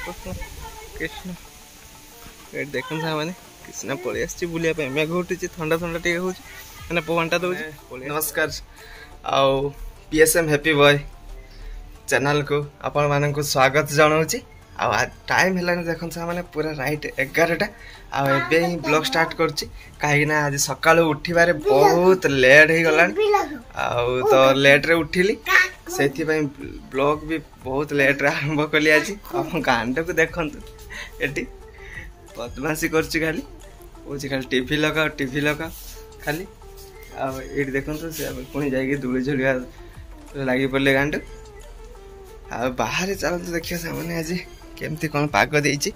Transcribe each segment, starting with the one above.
राधाकृष्ण कृष्ण ये देखो मैंने कृष्ण पलि आसी बुलाया मेघ उठी थंडा थंडा टे हो पवनटा दौर। नमस्कार आउ पीएसएम हैप्पी बॉय चैनल को आपण मानक स्वागत जनाऊँ। टाइम है देख मैंने पूरा राइट 11टा आबे ही ब्लॉग स्टार्ट करुच्ची कहीं आज सका उठिबारे बहुत लेट हो गला तो लेट रे उठिली से ब्लॉग भी बहुत लेट रे आरंभ कली। आज आप गांड को देखु ये बदमाशी करुच्ची खाली कौच खाली टीवी लगा खाली ये देखो पुणी जा दूली झुलिया लगी पड़े गांड बाहर चलते देखिए सामने आज केमती कौन पाग देती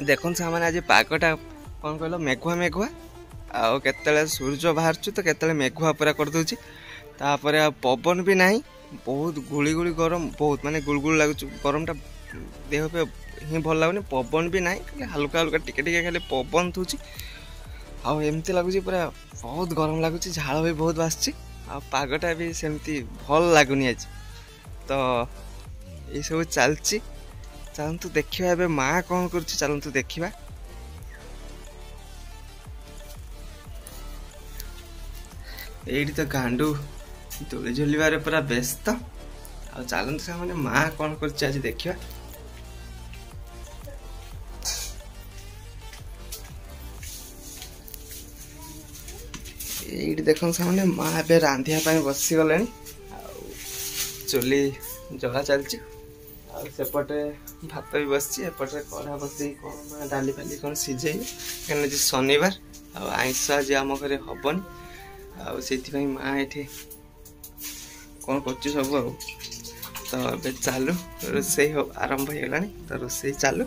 देखो सामने आज पागटा कौन कहल मेघुआ मेघुआ आउ केतले सूर्य बाहर तो केतले मेघुआ पूरा कर दूची तापर पवन भी नहीं बहुत गुड़ी गुड़ी गरम बहुत माने गुलगुल लगुच गरमटा देह पे ही भल लगुनि पवन भी नहीं खाली हल्का हल्का टिके टिके खाली पवन थूची आमती लगुच पूरा बहुत गरम लगुच झाड़ भी बहुत बासी पागटा भी सेमती भल लगुनि आज तो ये सब चलती चलतु देखा ए माँ कौन कर चलतु देखा ये तो गांडू दोली झुलवार पूरा व्यस्त आ चलतु से मैंने माँ कौन कर आज देखा ये देखो से माँ ए रांधिया बसी गले चुली जला चलती सेपटे भात भी बसची एपटे कड़ा बस कौन डाली फाली कौन सिझे कहीं शनिवार आईष आज आम घर हेनी आई माँ ये कौन कर सब तो ए चालू रोसे आरंभ हो गला तो रोसे चालू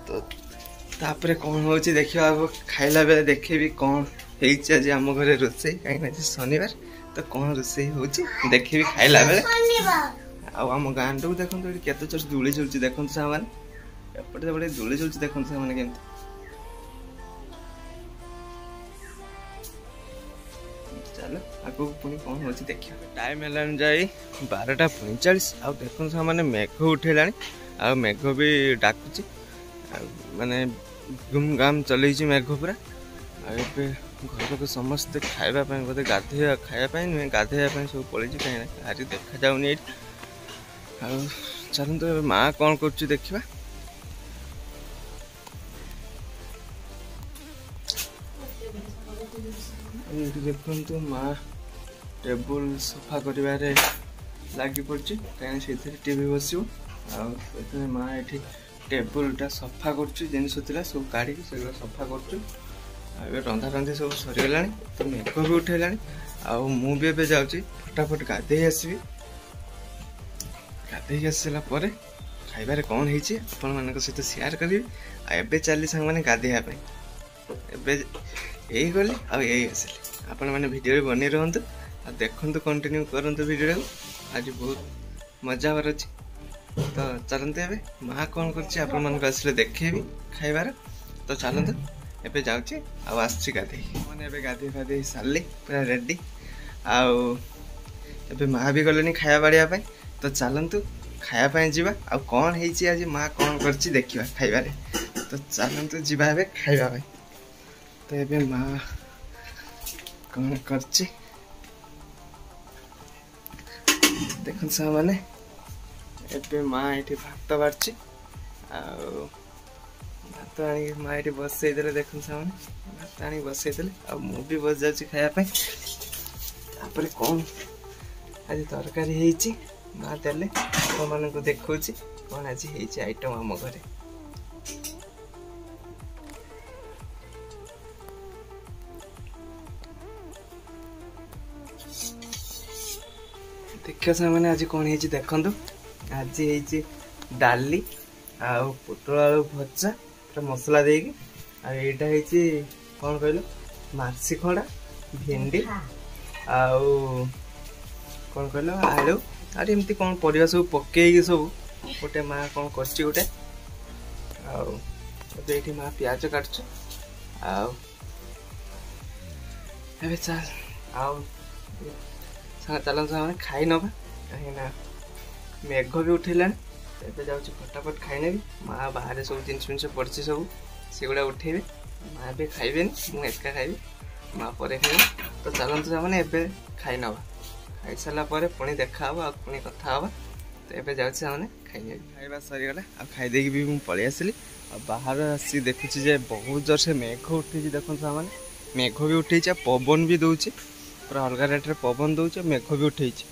तो तापर कौन हो देखा खाइला बेले देखेबी कौन आज आम घर रोसे कहीं शनिवार तो कौन रोसे हो देखी खाइला बेले आम गांड को देखो ये केत चोर दूली झुलुची देखो सामाने एपटे बड़े दूली झुलुची देखो सामाने केमती चलो आगो पुणी कौन हो देखिए टाइम है जाई 12:45 आ देखो सामाने मेघ उठेला आ मेघ भी डाकुची माने गुम गाम चलई मेघ पूरा आ घर को समस्ते खाइबा बोधे गाधे खाइबा नुहे गाधेया सब पड़ी कहीं आज देखा जाऊनी ये चलते माँ कौन कर देखा देखु माँ टेबुल सफा कर लगी पड़ी कहीं टीवी बस माँ ये टेबुलटा सफा कर सब काढ़ी सफा कर रंधा रंधी सब सरीगला तो मेघ भी उठेला मु भी ए जाऊँगी फटाफट गाधे आसबि गाधे आसला खाइबार कौन होती आपण मान सहित सेयार करी एबे चली सांग मैंने गाधेवाई यही गली आसली आपण मैंने भिडियो बनी रुहतु देखु कंटिन्यू करूँ भिडियो आज बहुत मजा हबार अच्छी तो चलते ए माँ कौन कर देखेबी खाइबार तो चलते एबे जाऊँगी आस गाधे मैंने गाधे फाधे सारे पूरा रेडी आबे माँ भी गले खाया बाड़िया तो चलतु खायापाई जावा आ कौन है आज माँ कौन कर देखा खाइबारे तो चलतु जावा खाइबा तो ये माँ कौन कर देख मैंने ए माँ ये भात बाढ़ भात आनी माँ ये बसई दे देख भात आनी बसई दे भी बस जाऊँगी खायापाई तापर कौन आज तरकारी हो माँ देले मान को देखा कौन आज आइटम आम घर देखिए से मैंने आज कौन है देखु आज है डाली आउ पोटल आलू भजा पूरा मसला देगी आईटा है कौन कहल मार्सी खड़ा भेंडी आउ कौन कहल आलू अरे एमती कौन परिया सब पकई सब गोटे माँ कौन कर गोटे ये माँ प्याज काटुच चल चलते मैंने खाई नवा कहीं मेघ भी उठेला ଏବେ ଯାଉଛି ଫଟାଫଟ ଖାଇନେବି। ମାଆ ବାହାରେ ସବୁ ଜିନିଷ ଜିନିଷ ପଡ଼ିଛି ସବୁ ସେଗୁଡ଼ା ଉଠେଇବେ। ମାଆ ଏବେ ଖାଇବେନି, ମୁଁ ଏକା ଖାଇବି, ମାଆ ପରେ ଖାଇବେ। ତ ଚାଲନ୍ତୁ ସେମାନେ ଏବେ ଖାଇ ନେବା। ଖାଇସାରିଲା ପରେ ପୁଣି ଦେଖା ହେବ ଆଉ ପୁଣି କଥା ହେବା। ତ ଏବେ ଯାଉଛି ସେମାନେ ଖାଇନେବି। ଖାଇବା ସରିଗଲା ଆଉ ଖାଇଦେଇକି ବି ମୁଁ ପଳେଇ ଆସିଲି। ଆଉ ବାହାରେ ଆସି ଦେଖୁଛି ଯେ ବହୁତ ଜୋରସେ ମେଘ ଉଠେଇଛି। ଦେଖନ୍ତୁ ସେମାନେ ମେଘ ବି ଉଠେଇଛି ଆଉ ପବନ ବି ଦେଉଛି, ପୁରା ଅଲଗା ରେଟ୍ରେ ପବନ ଦେଉଛି ଆଉ ମେଘ ବି ଉଠେଇଛି।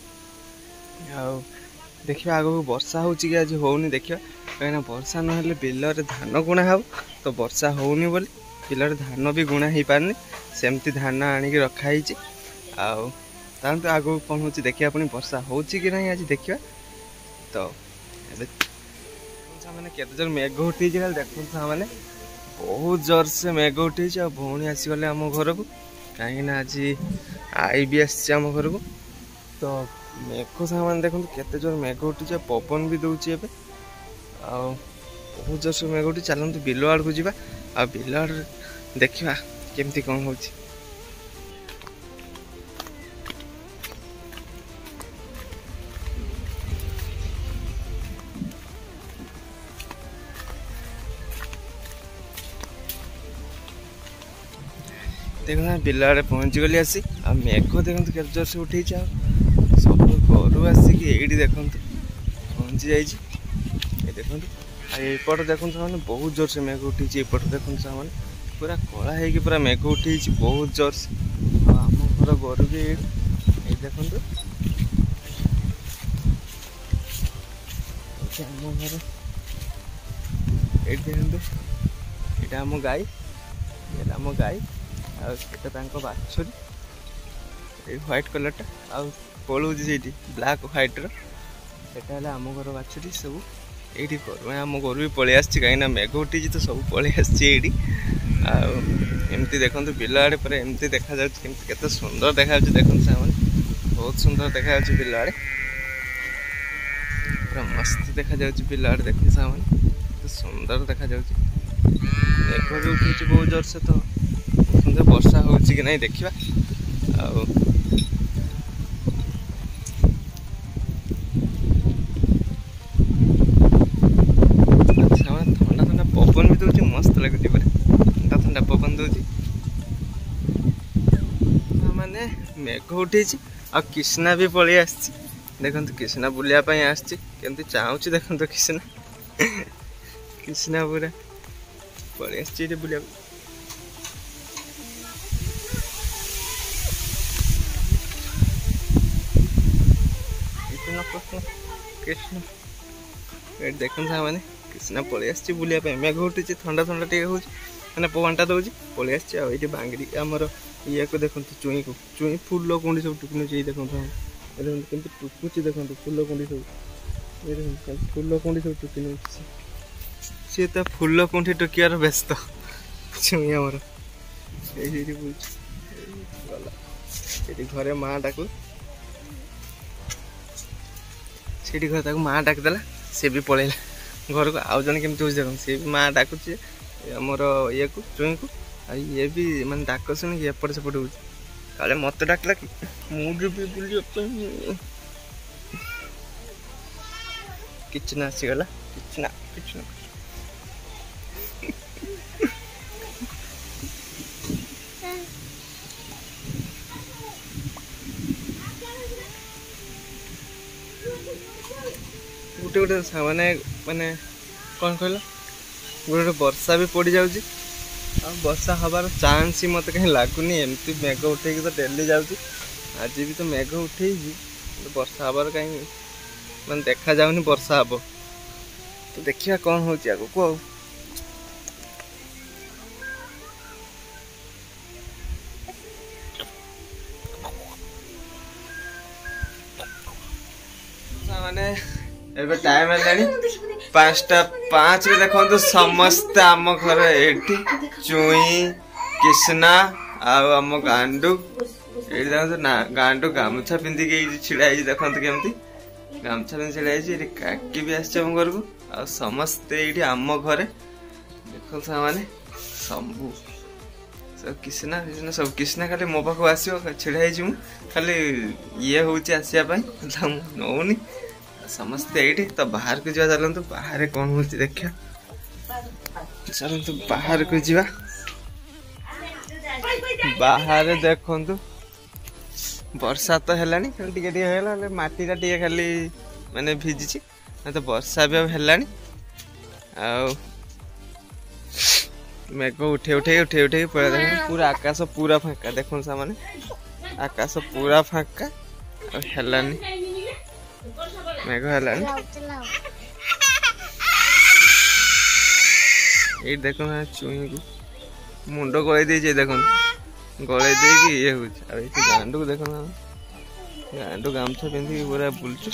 ଆଉ ଦେଖିବା ଆଗକୁ ବର୍ଷା ହେଉଛି କି ଆଜି ହେଉନି ଦେଖିବା, କାହିଁକିନା ବର୍ଷା ନହେଲେ ବିଲରେ ଧାନ ଗୁଣା ହେବ। ତ ବର୍ଷା ହେଉନି ବୋଲି ବିଲରେ ଧାନ ବି ଗୁଣା ହେଇପାରୁନି, ସେମିତି ଧାନ ଆଣିକି ରଖା ହେଇଛି। ଆଉ ତାହେଲେ ଆଗକୁ କ'ଣ ହେଉଛି ଦେଖିବା, ପୁଣି ବର୍ଷା ହେଉଛି କି ନାହିଁ ଆଜି ଦେଖିବା। ତ ଏବେ ମାନେ କେତେ ଜୋର ମେଘ ଉଠେଇଛି ଖାଲି ଦେଖନ୍ତୁ ସାମାନେ, ବହୁତ ଜୋରସେ ମେଘ ଉଠେଇଛି। ଆଉ ଭଉଣୀ ଆସିଗଲେ ଆମ ଘରକୁ, କାହିଁକିନା ଆଜି ଆଇ ବି ଆସିଛି ଆମ ଘରକୁ। ତ ମେଘ ସାମାନ ଦେଖନ୍ତୁ କେତେ ଜୋର ମେଘ ଉଠିଛି ଆଉ ପବନ ବି ଦେଉଛି ଏବେ। ଆଉ ବହୁତ ଜୋରସେ ମେଘ ଉଠି। ଚାଲନ୍ତୁ ବିଲ ଆଡ଼କୁ ଯିବା ଆଉ ବିଲ ଆଡ଼ରେ ଦେଖିବା କେମିତି କ'ଣ ହେଉଛି। ଦେଖନ୍ତୁ ବିଲ ଆଡ଼େ ପହଞ୍ଚିଗଲି ଆସି। ଆଉ ମେଘ ଦେଖନ୍ତୁ କେତେ ଜୋରସେ ଉଠେଇଛି। ଆଉ ସବୁ ଘରୁ ଆସିକି ଏଇଠି ଦେଖନ୍ତୁ ପହଞ୍ଚି ଯାଇଛି। ଏ ଦେଖନ୍ତୁ ଆଉ ଏପଟେ ଦେଖନ୍ତୁ ସେମାନେ ବହୁତ ଜୋରସେ ମେଘ ଉଠେଇଛି। ଏପଟେ ଦେଖନ୍ତୁ ସେମାନେ ପୁରା କଳା ହେଇକି ପୁରା ମେଘ ଉଠେଇଛି ବହୁତ ଜୋରସେ। ଆଉ ଆମ ଘର ଘରୁ ବି ଏଇଠି ଏଇ ଦେଖନ୍ତୁ, ଏଇଠି ଆମ ଘର, ଏଇଠି ଦେଖନ୍ତୁ ଏଇଟା ଆମ ଗାଈ, ଏଇଟା ଆମ ଗାଈ ଆଉ ସେଟା ତାଙ୍କ ବାଛୁରୀ, ଏଇ ହ୍ୱାଇଟ୍ କଲର୍ଟା ଆଉ ପଳଉଛି ସେଇଠି ବ୍ଲାକ୍ ହ୍ୱାଇଟ୍ର, ସେଟା ହେଲା ଆମ ଘର ବାଛୁରୀ। ସବୁ ଏଇଠି କରୁ ଆମ ଘରୁ ବି ପଳେଇ ଆସିଛି, କାହିଁକିନା ମେଘ ଉଠିଛି ତ ସବୁ ପଳେଇ ଆସିଛି ଏଇଠି। ଆଉ ଏମିତି ଦେଖନ୍ତୁ ବିଲ ଆଡ଼େ ପୁରା ଏମିତି ଦେଖାଯାଉଛି, କେମିତି କେତେ ସୁନ୍ଦର ଦେଖାଯାଉଛି ଦେଖନ୍ତୁ ସାଙ୍ଗମାନେ, ବହୁତ ସୁନ୍ଦର ଦେଖାଯାଉଛି ବିଲ ଆଡ଼େ, ପୁରା ମସ୍ତ ଦେଖାଯାଉଛି ବିଲ ଆଡ଼େ। ଦେଖନ୍ତୁ ସାଙ୍ଗମାନେ କେତେ ସୁନ୍ଦର ଦେଖାଯାଉଛି। ମେଘ ବି ଉଠିଛି ବହୁତ ଜୋରସେ, ତ ସୁନ୍ଦର ବର୍ଷା ହେଉଛି କି ନାହିଁ ଦେଖିବା। ଆଉ ଥଣ୍ଡା ଥଣ୍ଡା ପବନ ବି ଦେଉଛି, ମସ୍ତ ଲାଗୁଛି ପୁରା ଥଣ୍ଡା ଥଣ୍ଡା ପବନ ଦେଉଛି। ମାନେ ମେଘ ଉଠେଇଛି ଆଉ କିଷ୍ଣା ବି ପଳେଇ ଆସିଛି। ଦେଖନ୍ତୁ କିଷ୍ଣା ବୁଲିବା ପାଇଁ ଆସିଛି, କେମିତି ଚାହୁଁଛି ଦେଖନ୍ତୁ କିଷ୍ଣା, କିଷ୍ଣା ପୁରା ପଳେଇ ଆସିଛି ଏଠି ବୁଲିବାକୁ। କୃଷ୍ଣ ଏଠି ଦେଖନ୍ତୁ ସାଙ୍ଗମାନେ କୃଷ୍ଣା ପଳେଇ ଆସିଛି ବୁଲିବା ପାଇଁ। ମେଘ ଉଠିଛି, ଥଣ୍ଡା ଥଣ୍ଡା ଟିକେ ହେଉଛି, ମାନେ ପବନଟା ଦେଉଛି, ପଳେଇ ଆସିଛି। ଆଉ ଏଇଠି ବାଙ୍ଗିରି ଆମର ଇଏକୁ ଦେଖନ୍ତୁ, ଚୁଇଁକୁ, ଚୁଇଁ ଫୁଲ କୁଣ୍ଡି ସବୁ ଟୁକୁଛି। ଏଇ ଦେଖନ୍ତୁ ଦେଖନ୍ତୁ କେମିତି ଟୁକୁଛି, ଦେଖନ୍ତୁ ଫୁଲ କୁଣ୍ଡି ସବୁ, ଏଇ ଦେଖନ୍ତୁ ଫୁଲ କୁଣ୍ଡି ସବୁ ଟୁକି ନେଉଛି। ସିଏ ତ ଫୁଲ କୁଣ୍ଡି ଟୁକିବାର ବ୍ୟସ୍ତ ଚୁଇଁ ଆମର। ଏଇଠି ବୁଲୁଛି, ଗଲା ଏଇଠି ଘରେ ମା ଡାକୁ, ସେଇଠି ଘରେ ତାକୁ ମା ଡାକିଦେଲା, ସେ ବି ପଳେଇଲା ଘରକୁ। ଆଉ ଜଣେ କେମିତି ହେଉଛି ଦେଖନ୍ତୁ, ସିଏ ବି ମା ଡାକୁଛି ଆମର ଇଏକୁ ଚୁଇଁକୁ। ଆଉ ଇଏ ବି ମାନେ ଡାକ ଶୁଣିକି ଏପଟେ ସେପଟେ ହେଉଛି, କାଳେ ମୋତେ ଡାକିଲା କି ମୁଁ ଯିବି ବୁଲିବା ପାଇଁ। କିଛି ନା ଆସିଗଲା, କିଛି ନା କିଛି ନା ଗୋଟେ ଗୋଟେ ମାନେ ମାନେ କ'ଣ କହିଲ, ଗୋଟେ ଗୋଟେ ବର୍ଷା ବି ପଡ଼ିଯାଉଛି। ଆଉ ବର୍ଷା ହେବାର ଚାନ୍ସ ହିଁ ମୋତେ କାହିଁ ଲାଗୁନି। ଏମିତି ମେଘ ଉଠେଇକି ତ ଡେଲି ଯାଉଛି, ଆଜି ବି ତ ମେଘ ଉଠେଇଛି, ବର୍ଷା ହେବାର କାହିଁ ମାନେ ଦେଖାଯାଉନି ବର୍ଷା ହେବ। ତ ଦେଖିବା କ'ଣ ହେଉଛି ଆଗକୁ। ଆଉ ମାନେ ଏବେ ଟାଇମ୍ ହେଲାଣି 5:05। ଦେଖନ୍ତୁ ସମସ୍ତେ ଆମ ଘରେ ଏଠି, ଚୁଇଁ, କିଷ୍ଣା ଆଉ ଆମ ଗାଣ୍ଡୁ ଏଇଠି ଦେଖନ୍ତୁ ନା, ଗାଣ୍ଡୁ ଗାମୁଛା ପିନ୍ଧିକି ଏଇଠି ଛିଡ଼ା ହେଇଛି। ଦେଖନ୍ତୁ କେମିତି ଗାମୁଛା ପିନ୍ଧି ଛିଡ଼ା ହେଇଛି। ଏଠି କାକି ବି ଆସିଛି ଆମ ଘରକୁ। ଆଉ ସମସ୍ତେ ଏଇଠି ଆମ ଘରେ ଦେଖନ୍ତୁ ସାଙ୍ଗମାନେ, ସବୁ କିଷ୍ଣା ସବୁ, କିଷ୍ଣା ଖାଲି ମୋ ପାଖକୁ ଆସିବ, ଛିଡ଼ା ହେଇଛି ମୁଁ, ଖାଲି ଇଏ ହେଉଛି ଆସିବା ପାଇଁ, ମୁଁ ନେଉନି। समस्ते ये तो बाहर को जा चलतु बाहर कौन हो देखा चलतु बाहर को जा बाहर देखु वर्षा तो है मटीटा टे खाली माने भिजी तो वर्षा भी है मेघ उठे उठे उठे उठे पड़ा पूरा आकाश पूरा फाँका देखो सामने आकाश पूरा फाँका हेलानी मेघ हेलानी ये देखो चुई को मुंड गले दे देखो गले दे ये गांडू को देखो गांडू गामछा पिंधिक पूरा बुलचु